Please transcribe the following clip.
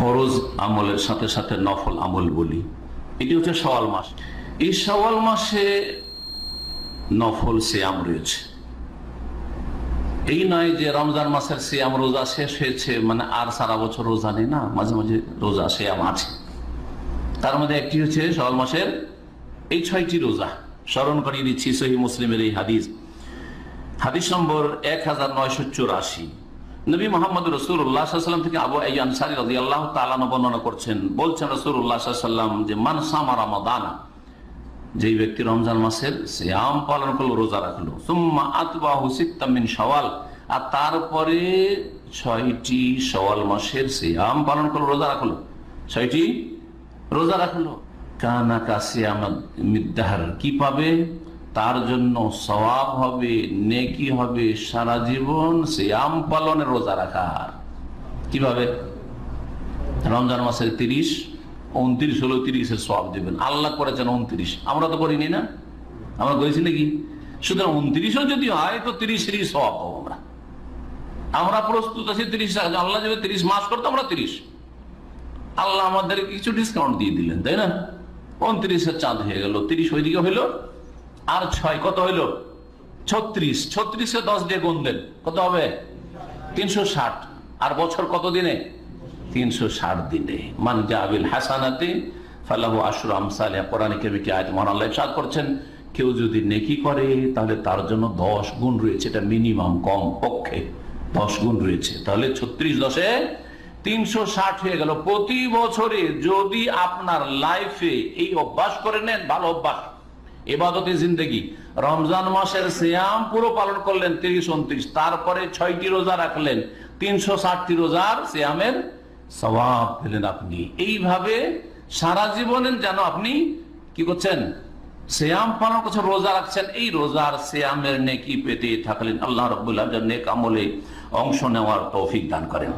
ফরজ আমলের সাথে সাথে নফল আমল বলি, এটি হচ্ছে শাওয়াল মাস। এই শাওয়াল মাসে নফল সিয়াম রয়েছে। এই নয় যে রমজান মাসের সিয়াম রোজা শেষ হয়েছে মানে আর সারা বছর রোজা নেই, না, মাঝে মাঝে রোজা সিয়াম আছে। তার মধ্যে একটি হচ্ছে শাওয়াল মাসের এই 6টি রোজা। স্মরণ করিয়ে দিচ্ছি সহিহ মুসলিমের এই হাদিস, হাদিস নম্বর 1984। নবী মুহাম্মদ রাসূলুল্লাহ সাল্লাল্লাহু আলাইহি ওয়াসাল্লাম থেকে আবু আইয়ুব আনসারী রাদিয়াল্লাহু তাআলা বর্ণনা করছেন, বলছেন রাসূলুল্লাহ সাল্লাল্লাহু আলাইহি ওয়াসাল্লাম যে মান সামা রমাদানা, যেই ব্যক্তি রমজান মাসের সিয়াম পালন করলো, রোজা রাখলো, সুম্মা আতবাহু সিত্তাম মিন শাওয়াল, আর তারপরে 6টি শাওয়াল মাসের সিয়াম পালন করলো, রোজা রাখলো, 6টি রোজা রাখলো, কানা কাসিয়াম মিদ্দাহর, কি পাবে? তার জন্য সওয়াব হবে, নেকি হবে সারা জীবন সিয়াম পালনের, রোজা রাখার। কিভাবে? রমজান মাসের 30, 29 হলো 30-এর সওয়াব দেবেন। আল্লাহ করেছেন 29, আমরা তো করিনি, না, আমরা করেছি নাকি? সুতরাং 29ও যদি হয় তো 30-এরই সওয়াব পাবো আমরা। আমরা প্রস্তুত আছি 30, আল্লাহ যদি 30 মাস করতো আমরা 30, আল্লাহ আমাদের কিছু ডিসকাউন্ট দিয়ে দিলেন, তাই না? 29-এর চাঁদ হয়ে গেল, 30 ওইদিকে হইলো, আর 6 কত হইলো? 36। 36-এ 10 দিয়ে গুণ দেন, কত হবে? 360। আর বছর কত দিনে? 360 দিনে। মান জাবিল হাসানাতি ফালাহু আশরু আমসালিহা, কোরআনে কারীমে কি আয়াত মহান আল্লাহ ইরশাদ করছেন, কেউ যদি নেকি করে তাহলে তার জন্য 10 গুণ রয়েছে। এটা মিনিমাম, কম পক্ষে 10 গুণ রয়েছে। তাহলে 36 10-এ 360 হয়ে গেল। প্রতি বছরে যদি আপনার লাইফে এই অভ্যাস করে নেন, ভালো অভ্যাস, ইবাদতে জিন্দেগি, রমজান মাসের সিয়াম পুরো পালন করলেন 30-29, তারপরে 6টি রোজা রাখলেন, 360টি রোজার সিয়ামের সওয়াব পেলেন আপনি। এইভাবে সারা জীবনে যেন আপনি কি করছেন? সিয়াম পালন করছেন, রোজা রাখছেন, এই রোজার সিয়ামের নেকি পেতে থাকলেন। আল্লাহ রাব্বুল আলামিন নেক আমলে অংশ নেওয়ার তৌফিক দান করেন।